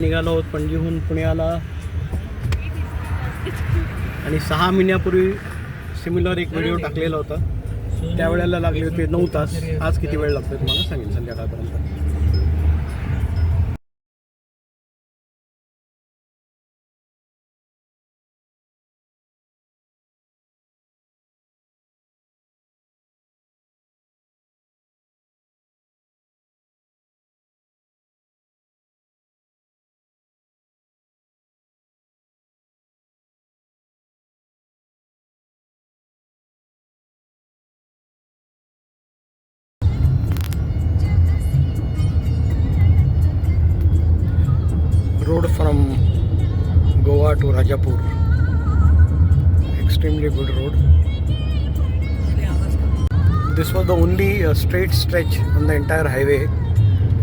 निघालो आहोत पणजीहून पुण्याला आणि 6 महिन्यापूर्वी सिमिलर एक व्हिडिओ टाकलेला होता. त्यावेळेला लागले होते 9 तास. आज किती वेळ लागतो तुम्हाला सांगेन संध्याकाळपर्यंत. Road from Goa to Rajapur, extremely good road. This was the only straight stretch on the entire highway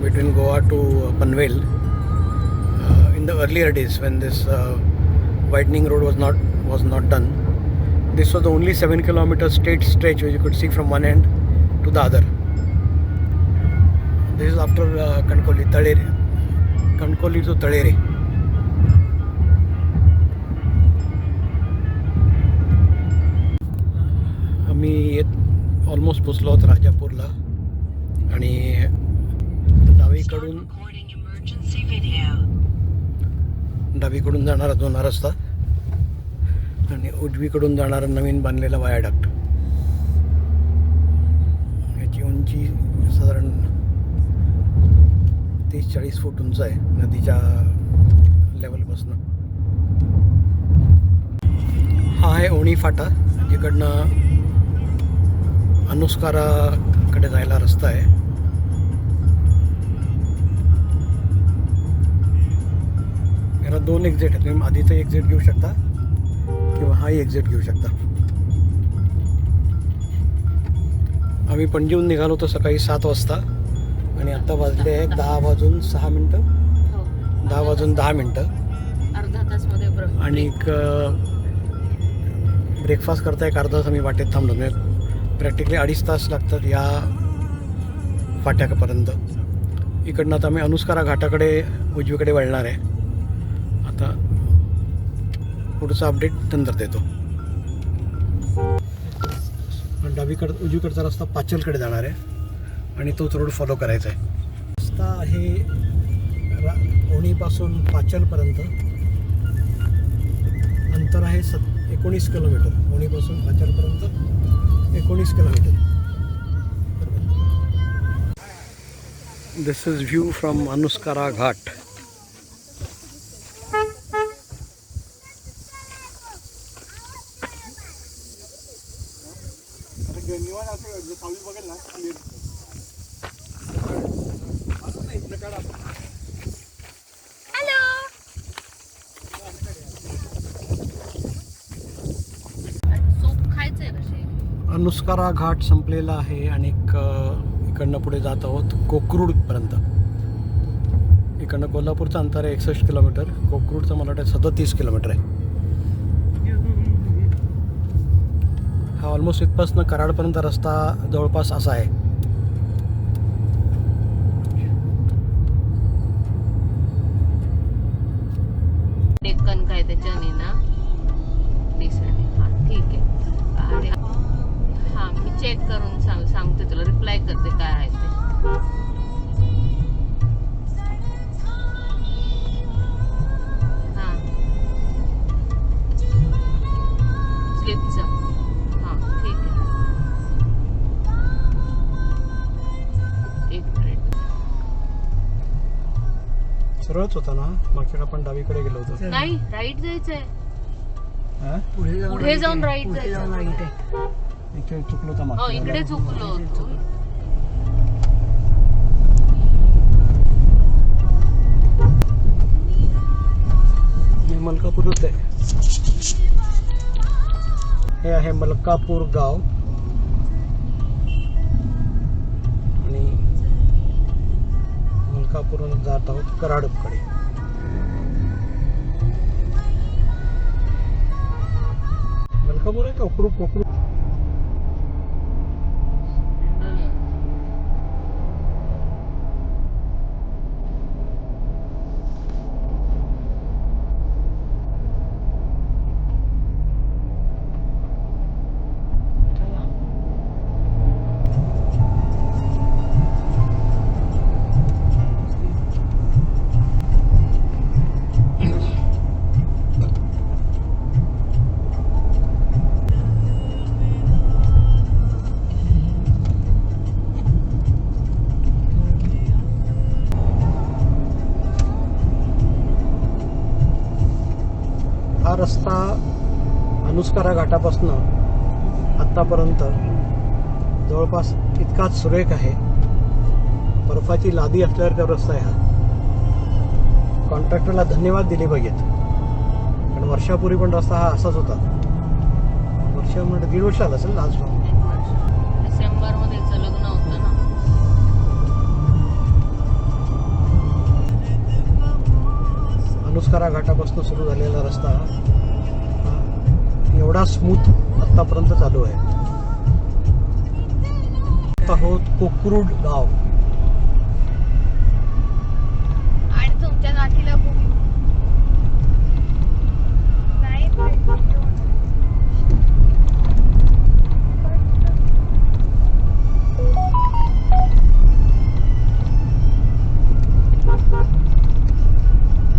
between Goa to Panvel in the earlier days when this widening road was not done. This was the only 7-kilometer straight stretch where you could see from one end to the other. This is after Kankavli to Talere. आम्ही almost पोचलो आहोत राजापूरला आणि डावीकडून जाणारा जुना रस्ता आणि उजवीकडून जाणारा नवीन बांधलेला वायाडक्ट. याची उंची साधारण 30-40 फूट उंच आहे नदीच्या लेवलपासून. हा आहे ओणी फाटा, जिकडनं अनुस्काराकडे जायला रस्ता आहे. याला 2 एक्झिट आहेत. तुम्ही आधीचं एक्झिट घेऊ शकता किंवा हाही एक्झिट घेऊ शकता. आम्ही पणजीहून निघालो होतो सकाळी 7 वाजता आणि आता वाजले आहे 10 वाजून 6 मिनटं. 10 वाजून 10 मिनटं. अर्धा तासमध्ये आणि ब्रेकफास्ट करता एक अर्धा तास आम्ही वाटेत थांबलो. म्हणजे प्रॅक्टिकली 2.5 तास लागतात या फाट्यापर्यंत. इकडनं आता आम्ही अनुस्कारा घाटाकडे उजवीकडे वळणार आहे. आता पुढचा अपडेट नंतर देतो. उजवीकडचा रस्ता पाचलकडे जाणार आहे आणि तोच रोड फॉलो करायचा आहे. रस्ता आहे ओणीपासून पाचलपर्यंत. अंतर आहे 19 किलोमीटर. ओणीपासून पाचलपर्यंत 19 kilometre. This is view from Anuskura Ghat. Anuskura Ghat संपलेला आहे आणि इकडनं पुढे जात आहोत कोकरूडपर्यंत. इकडनं कोल्हापूरचं अंतर आहे 61 किलोमीटर. कोकरूडचं मला वाटतं 37 किलोमीटर आहे. हा ऑलमोस्ट इथपासून कराडपर्यंत रस्ता जवळपास असा आहे. डेक्कन काय त्याच्याने ना दिसणे. हा ठीक आहे. आणि हा मी चेक करून सांगते तुला, रिप्लाय करते काय आहे ते. हा स्लिपचं. हा ठीक आहे. एक मिनिट. सरळच होता ना मागच्या आपण डावीकडे गेलो होतो. नाही, राईट जायचंय. पुढे जाऊन राईट जायचं. इकडे चुकलो होता. हो इकडे चुकलो होतो. मलकापूर होते. हे आहे मलकापूर गाव आणि मलकापूरहून जात आहोत कराडकडे. मलकापूर आहे का कोकरूड? रस्ता अनुस्कारा घाटापासून आत्तापर्यंत जवळपास इतकाच सुरेख आहे. बर्फाची लादी असल्यावर रस्ता आहे हा. कॉन्ट्रॅक्टरला धन्यवाद दिले पाहिजेत, कारण वर्षापूर्वी पण रस्ता हा असाच होता. वर्ष म्हणजे 1.5 वर्ष आलं असेल लास्ट. डिसेंबर मध्ये लग्न होतं ना. अनुस्कारा घाटापासून सुरू झालेला रस्ता हा एवढा स्मूथ आतापर्यंत चालू आहे. आहोत कोकरूड गाव. आणि तुमच्या गाठीला खूप नाही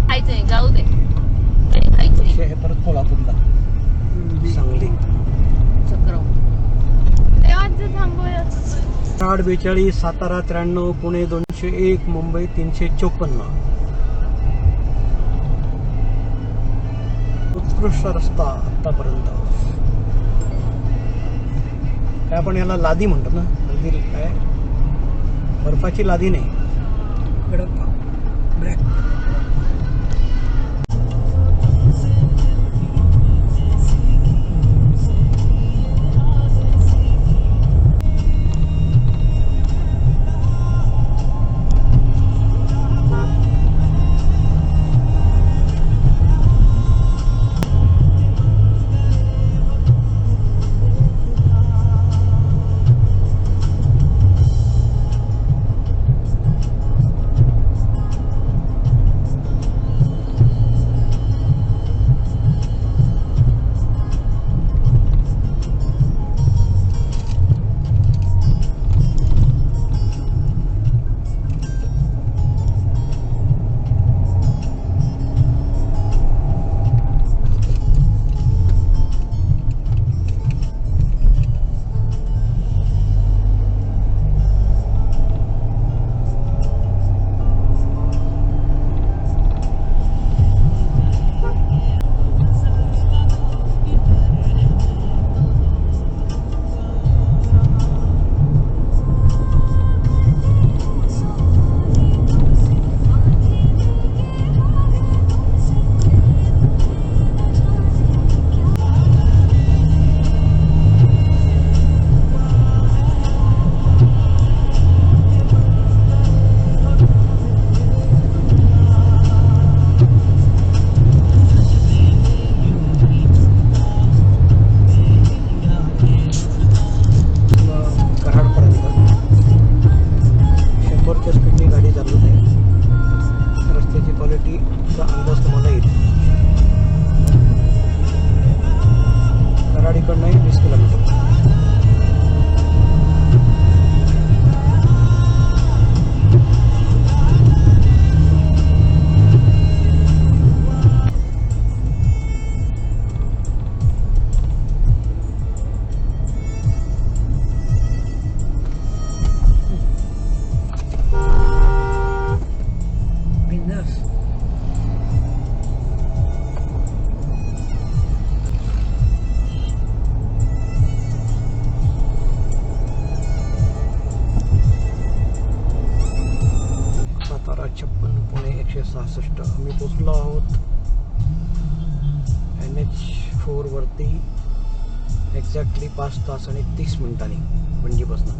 खायचंय, जाऊ दे. काही खायचंय. हे परत कोल्हापूरला सांगली. चक्रम तेव्हाच थांबूया. 42, सातारा 93, पुणे 201, मुंबई 354. उत्कृष्ट रस्ता आतापर्यंत. काय आपण याला लादी म्हणतात ना, लादी काय बर्फाची लादी नाही. ब्लॅक आम्ही पोचलो आहोत NH4 वरती एक्झॅक्टली 5 तास आणि 30 मिनिटांनी पणजीपासून.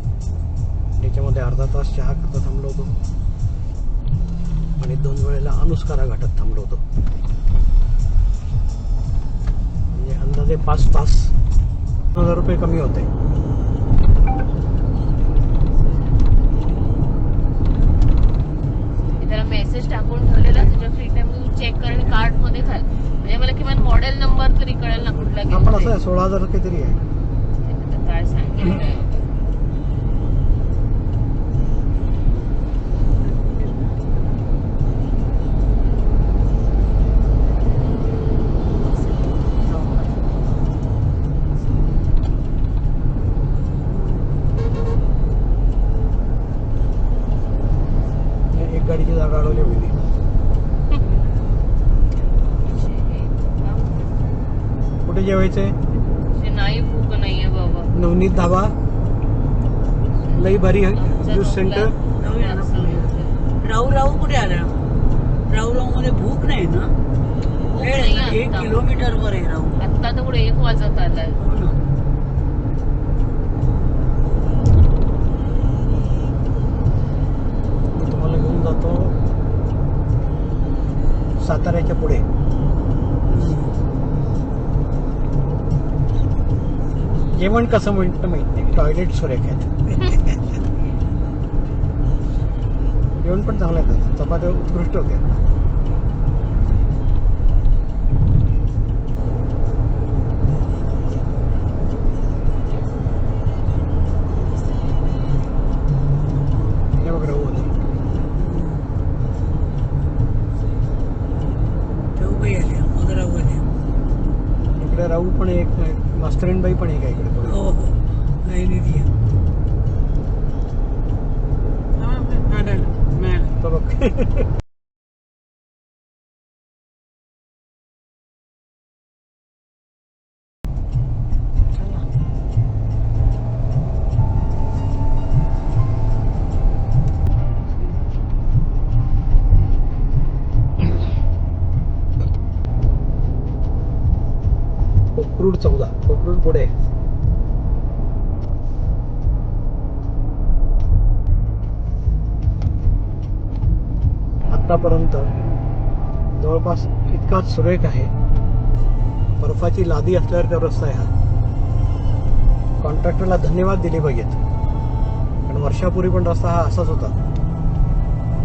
त्याच्यामध्ये अर्धा तास चहा करता थांबलो होतो आणि 2 वेळेला अनुस्कारा घाटात थांबलो होतो. म्हणजे अंदाजे 5 तास 1000 रुपये कमी होते. मेसेज टाकून ठेवलेला तुझ्या फ्री टाइम तू चेक कर आणि कार्ड मध्ये घाल, म्हणजे मला किमान मॉडेल नंबर तरी कळेल ना कुठला. आपण असं आहे 16,000 काहीतरी आहे. काय सांगितलं गाडीची जागा अडवली होती. कुठे जेवायचंय? अशी नाही भूक नाहीये बाबा. नवनीत धाबा, लई भारी आमचा ज्यूस सेंटर. ढोकळा असं होतं. राऊ राऊ कुठे आला? राऊ राऊ मध्ये भूक नाही ना? भूक वेळ नाही आहे ना, 1 आता. किलोमीटर वर आहे राऊ. आत्ता तर पुढे 1 वाजत आलाय. हो ना. मी तुम्हाला घेऊन जातो साताऱ्याच्या पुढे. जेवण कसं म्हणतं माहित नाही, टॉयलेट सुरेख आहेत. जेवण पण चांगलं आहे, चपात्या उत्कृष्ट होते. हे बघ राहू होते. चौघही आल्या, मग राऊ आल्या. इकडे राहू पण एक, मास्तरीणबाई पण एक आहे इकडे पुढे. हो हो. लाईनीत या. हा, मॅडम, मॅडम. तो बघ. कोकरूड 14, कोकरूड पुढे. आतापर्यंत जवळपास इतकाच सुरेख आहे. बर्फाची लादी असल्यावर त्या रस्ता आहे हा. कॉन्ट्रॅक्टरला धन्यवाद दिले पाहिजेत, कारण वर्षापूर्वी पण रस्ता हा असाच होता.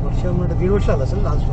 वर्ष म्हणजे 1.5 वर्ष आला असेल लास्ट.